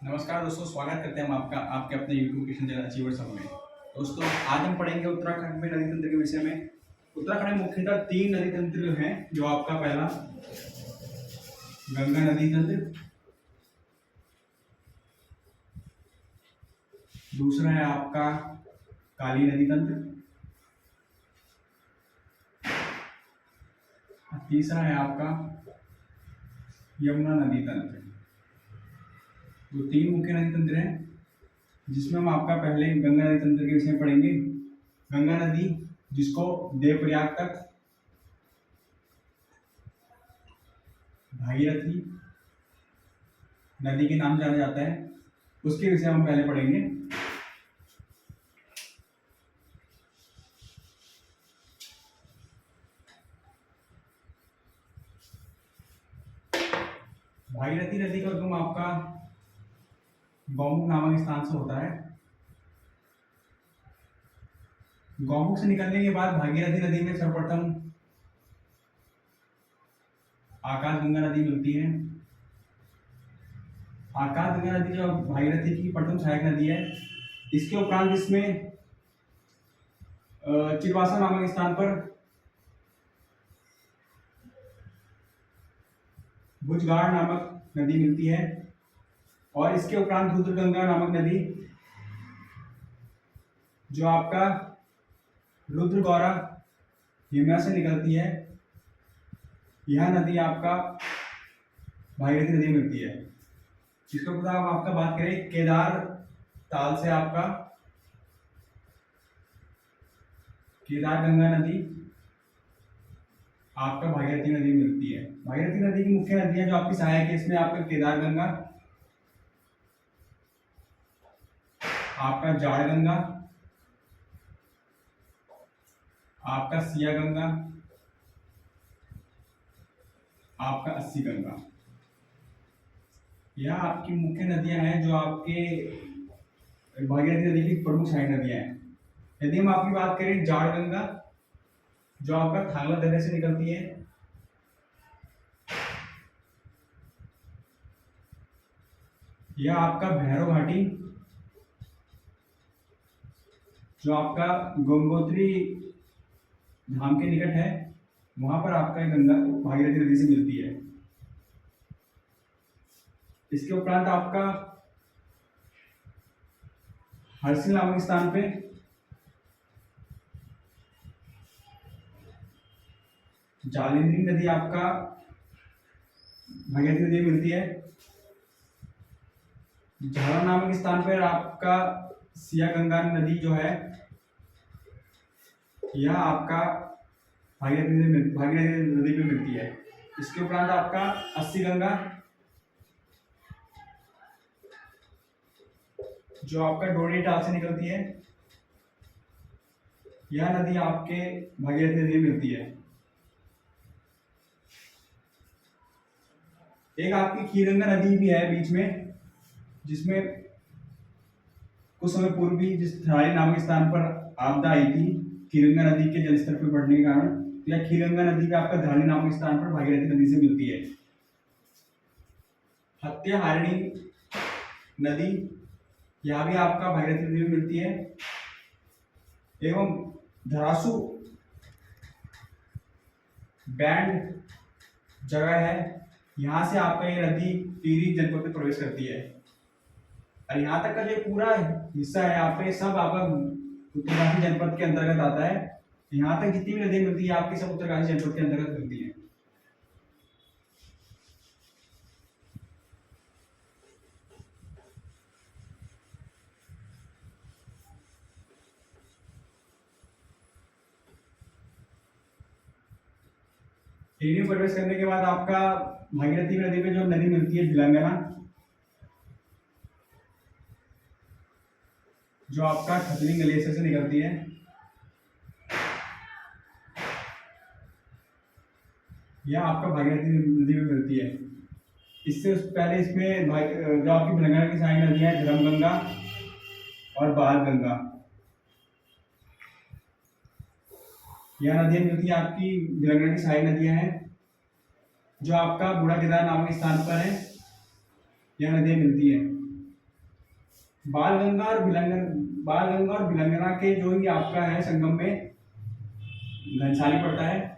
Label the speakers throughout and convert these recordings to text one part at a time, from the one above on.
Speaker 1: नमस्कार दोस्तों, स्वागत करते हैं हम आपका आपके अपने YouTube Kishan channel achievers hub में। दोस्तों, आज हम पढ़ेंगे उत्तराखंड में नदी तंत्र के विषय में। उत्तराखंड में मुख्यतः 3 नदी तंत्र हैं। जो आपका पहला गंगा नदी तंत्र, दूसरा है आपका काली नदी तंत्र, तीसरा है आपका यमुना नदी तंत्र। तो 3 मुख्य नदी तंत्र हैं, जिसमें हम आपका पहले गंगा नदी तंत्र के विषय में पढ़ेंगे। गंगा नदी, जिसको देवप्रयाग तक भागीरथी नदी के नाम जाना जाता है, उसके विषय में हम पहले पढ़ेंगे। भागीरथी नदी का उद्गम आपका गौमुख नामक स्थान से होता है। गौमुख से निकलने के बाद भागीरथी नदी में सर्वप्रथम आकाशगंगा नदी मिलती है। आकाशगंगा नदी जो भागीरथी की प्रथम सहायक नदी है। इसके उपरांत इसमें चिरवासा नामक स्थान पर भुजगाड़ नामक नदी मिलती है, और इसके उपरांत रुद्रगंगा नामक नदी, जो आपका रुद्रगौरा यमुना से निकलती है। यह नदी आपका भागीरथी नदी मिलती है। इसके उपरांत हम आपका बात करें केदार ताल से आपका केदार गंगा नदी आपका भागीरथी नदी मिलती है। भागीरथी नदी की मुख्य नदियां जो आपकी सहायक है, इसमें आपका केदार गंगा, आपका जाड़ गंगा, आपका सिया गंगा, आपका अस्सी गंगा। यह आपकी मुख्य नदियां हैं जो आपके भागीरथी नदी की प्रमुख सहायक नदियां हैं। यदि हम आपकी बात करें जाड़ गंगा, जो आपका थांगला दर्रे से निकलती है, यह आपका भैरव घाटी, जो आपका गंगोत्री धाम के निकट है, वहां पर आपका गंगा भागीरथी नदी से मिलती है। इसके उपरांत आपका हरसिल नामक स्थान पे जालिंधरी नदी आपका भागीरथी नदी मिलती है। झाला नामक स्थान पर आपका सिया गंगा नदी जो है, यह आपका भागीरथी नदी में मिलती है। इसके उपरांत आपका अस्सी गंगा, जो आपका डोडी टाल से निकलती है, यह नदी आपके भागीरथी नदी में मिलती है। एक आपकी खीरगंगा नदी भी है बीच में, जिसमें कुछ समय पूर्व भी जिस थराली नामक स्थान पर आपदा आई थी खीरगंगा नदी के जलस्तर पर बढ़ने के कारण, तो यह खीरगंगा नदी का आपका धराली नामक स्थान पर भागीरथी नदी से मिलती है। हत्याहारिणी नदी, यह भी आपका भागीरथी नदी में मिलती है। एवं धरासू बैंड जगह है, यहाँ से आपका ये नदी टिहरी जनपद में प्रवेश करती है। और यहाँ तक का जो पूरा हिस्सा है आपका, ये सब आपका उत्तरकाशी जनपद के अंतर्गत आता है। यहाँ तक जितनी भी नदियां मिलती है आपकी, सब उत्तरकाशी जनपद के अंतर्गत मिलती है। टिहरी में प्रवेश करने के बाद आपका भागीरथी नदी में जो नदी मिलती है भिलंगना, जो आपका खतरी ग्लेशियर से निकलती है। यह आपका भागीरथी नदी में मिलती है। इससे पहले इसमें जो आपकी भिलंगना की सहायक नदियां हैं धर्मगंगा और बाणगंगा, यह नदियां मिलती है आपकी भिलंगना की सहायक नदियां हैं, जो आपका बूढ़ा केदार नामक स्थान पर है। यह नदियां मिलती है। बाल गंगा और भिलंगना के जो ये आपका है संगम में घनसाली पड़ता है।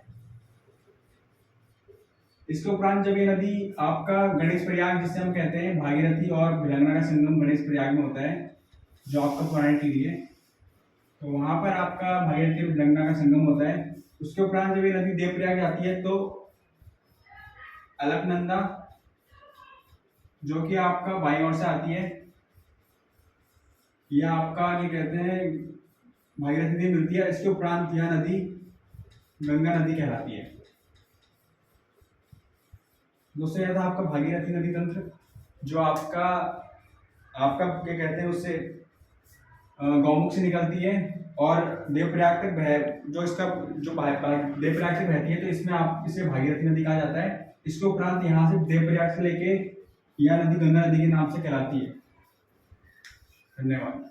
Speaker 1: इसके उपरांत जब ये नदी आपका गणेश प्रयाग, जिसे हम कहते हैं भागीरथी और भिलंगना का संगम गणेश प्रयाग में होता है, जो आपका पुरानी टीरी है, तो वहां पर आपका भागीरथी और भिलंगना का संगम होता है। उसके उपरांत जब ये नदी देवप्रयाग जाती है तो अलकनंदा, जो कि आपका बाईं ओर से आती है, यह आपका ये कहते हैं भागीरथी नदी मिलती है। इसके उपरांत यह नदी गंगा नदी कहलाती है। दोस्तों यह था आपका भागीरथी नदी तंत्र, जो आपका आपका क्या कहते हैं उससे गौमुख से निकलती है और देवप्रयाग तक बह जो इसका जो देवप्रयाग से बहती है, तो इसमें आप इसे भागीरथी नदी कहा जाता है। इसके उपरांत यहाँ से देवप्रयाग से लेके यह नदी गंगा नदी के नाम से कहलाती है। धन्यवाद।